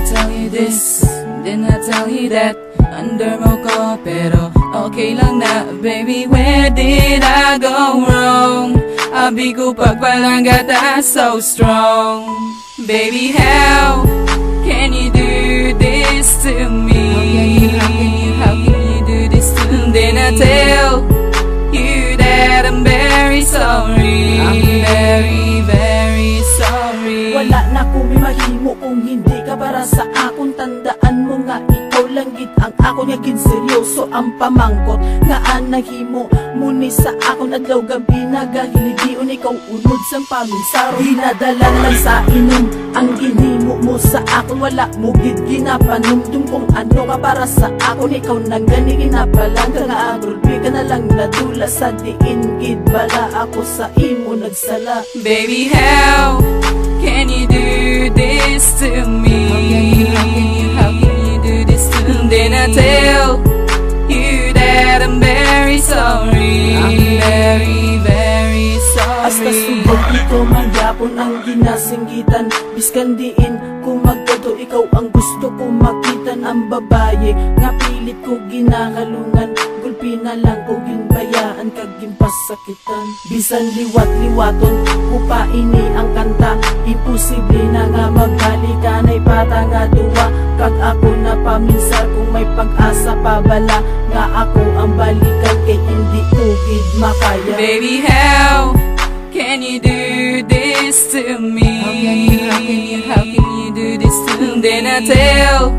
tell you this, then I tell you that. Under mo ko pero okay lang na. Baby, where did I go wrong? Abi ko pagpalangga ta so strong. Baby, how can you do this to me? How can you do this to me? Then I tell you that I'm very sorry. I'm very, very sorry. Wala na ko may mahimo kung hindi ka para sa akon. Tandaan mo nga ikaw lang gid ang ako nga gid seryoso ang pamangkot nga anahimo muni sa akon adlaw gabi nagahiligion ikaw unod sang paminsaro. Hinadalan lang sa inom ang ginhimo mo sa akon, wala mo gid ginapanumdum kung ano ka para sa akon. Ikaw nang gani ginapalangga nga agulpi ka na lang nadula sa diin gid bala ako sa imo nagsala. Baby, how can you do this to me? How can you do this to me? Then I tell you that I'm very sorry. I'm very, very sorry. Hasta subok ikaw magyapon ang ginasinggitan. Biskan diin kung magkado ikaw ang gusto ko makitan. Ang babaye nga pilit ko ginakalungan, gulpi na lang ko ginbayaan kag gimpasakitan. Bisan liwat-liwaton ko pa ini ang kanta, imposible na nga maghalikanay pata nga duwa. Kag ako na paminsar kung may pag-asa pa bala nga ako ang balikan kay hindi ko gid makaya. Baby, how can you do this to me? How can you do this to me? Then I tell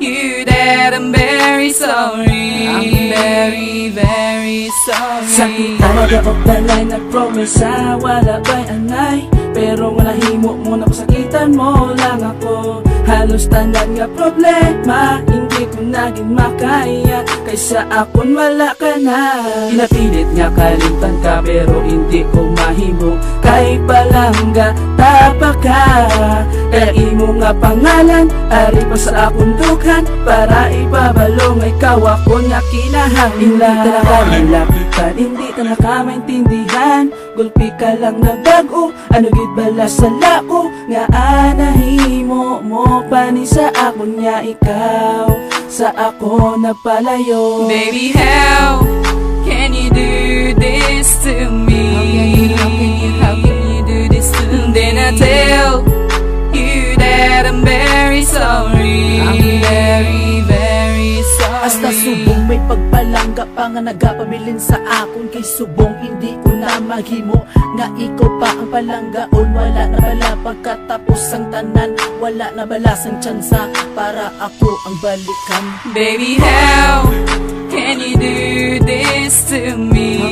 you that I'm very sorry. I'm very, very sorry. Sakit talaga of the line, nag-promise wala ba'y anay. Pero wala himo mo na sakitan mo lang ako. Halos tanan nga problema, hindi ko naging makaya. Kaysa akon wala ka na. Pinapilit nga kalimtan ka pero hindi ko mahimo. Kay palangga tapa ka, kaya imo nga pangalan ari pa sa akong dughan. Para ipabalong ikaw ako nga kinahanglan. Hindi talaga nilapitan, hindi talaga maintindihan. Gulpi ka lang na bago, ano gid bala sa lao nga anahimo mo pani sa akon nga ikaw sa ako napalayo. Baby, how can you do this to me? How can you do this to me? Then I tell you that I'm very sorry. I'm very, very sorry. Hasta subong may pagpalangga pa nga nagapabilin sa akon. Kay subong hindi ko na maghimo nga ikaw pa ang palanggaon. Wala na bala pagkatapos ang tanan, wala na bala sang tsansa para ako ang balikan. Baby, how can you do this to me? How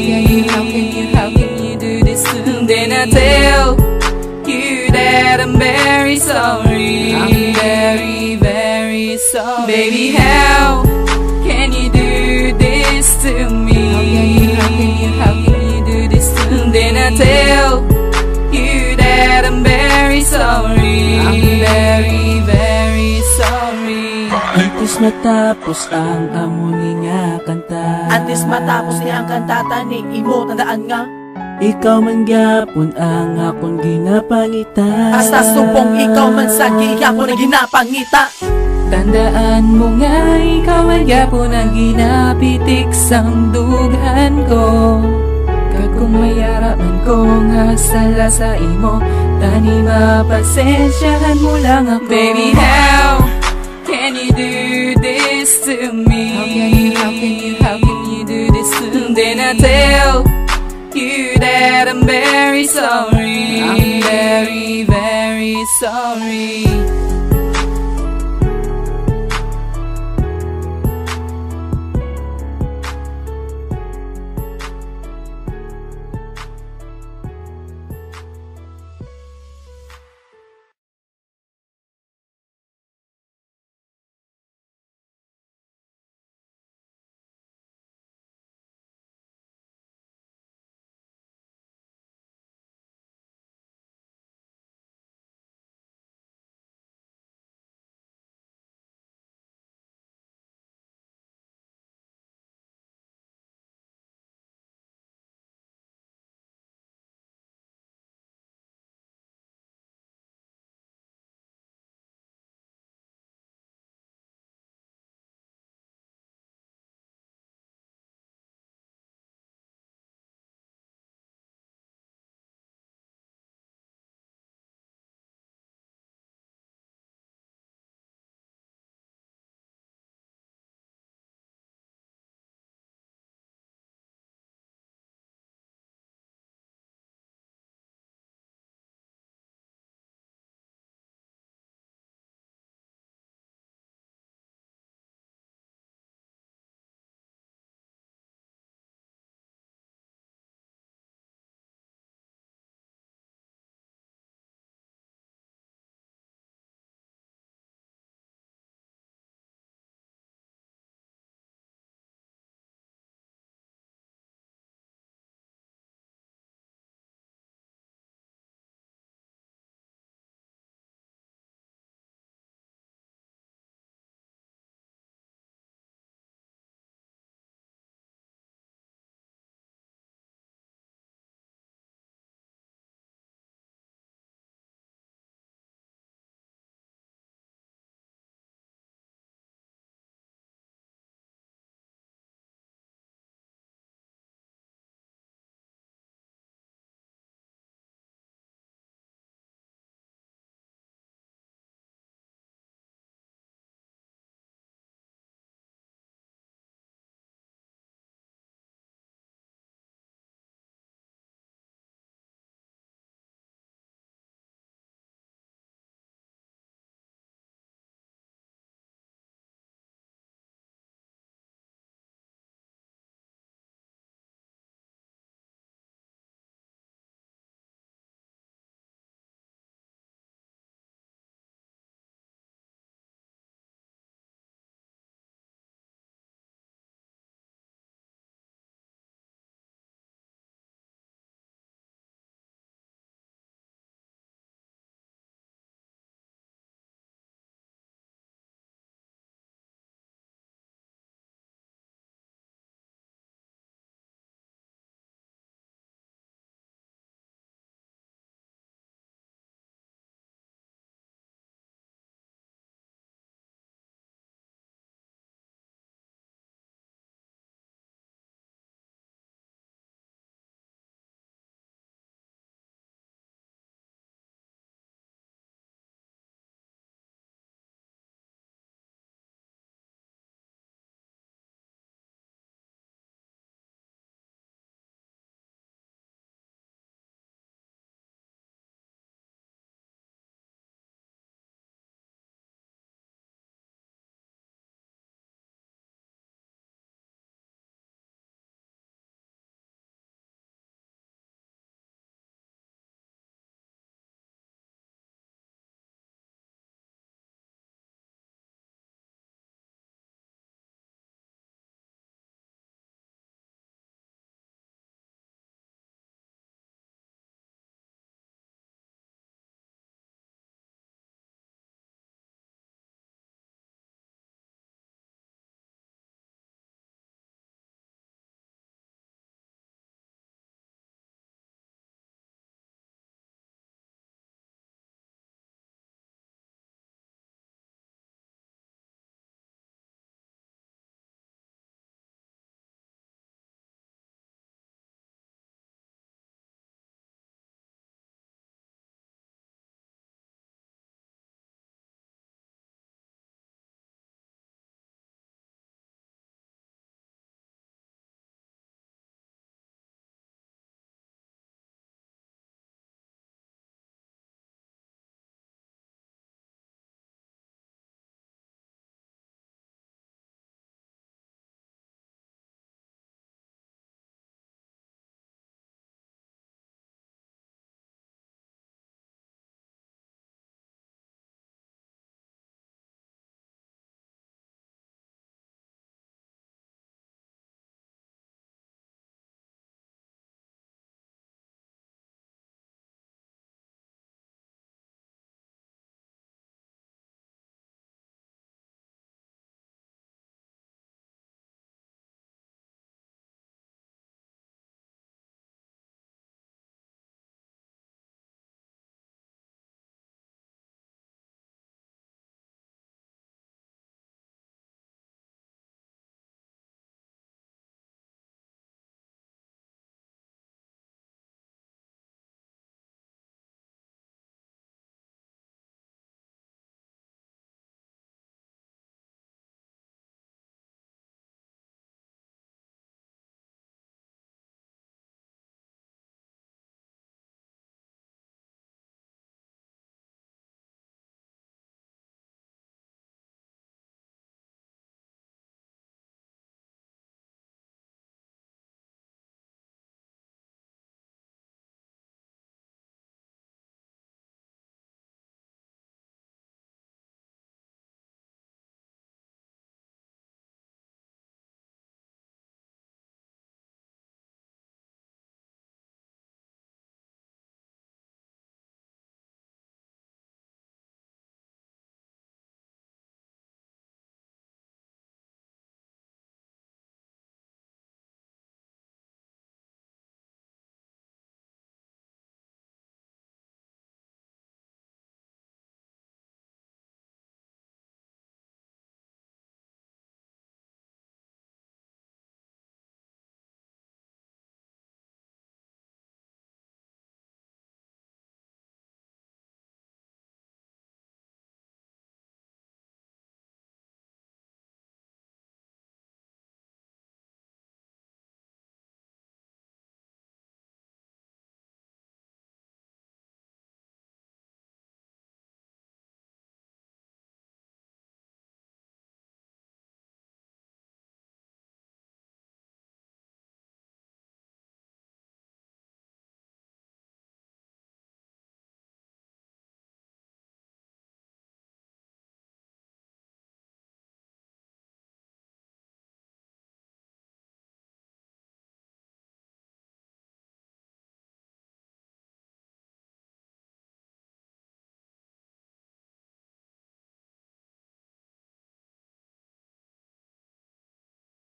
can you do this to me? Then I tell you that I'm very sorry. I'm very, very sorry. Baby, how can you do this to me? How can you do this to me? Then I tell you that I'm very sorry. I'm very, very sorry. Antes matapos ang amoni nga kanta, antes matapos niya ang kantata ni imo, tandaan nga ikaw man gyapon ang akong ginapangita. hasta subong ikaw man sa gihapon na ginapangita. Tandaan mo nga ikaw man gyapon ang ginapitik sang dughan ko. Kag kung mayara man ko nga sala sa imo, tani mapasensyahan mo lang ako. Baby, how can you do this to me? How can you do this to me? Then I tell you that I'm very sorry. I'm very, very sorry.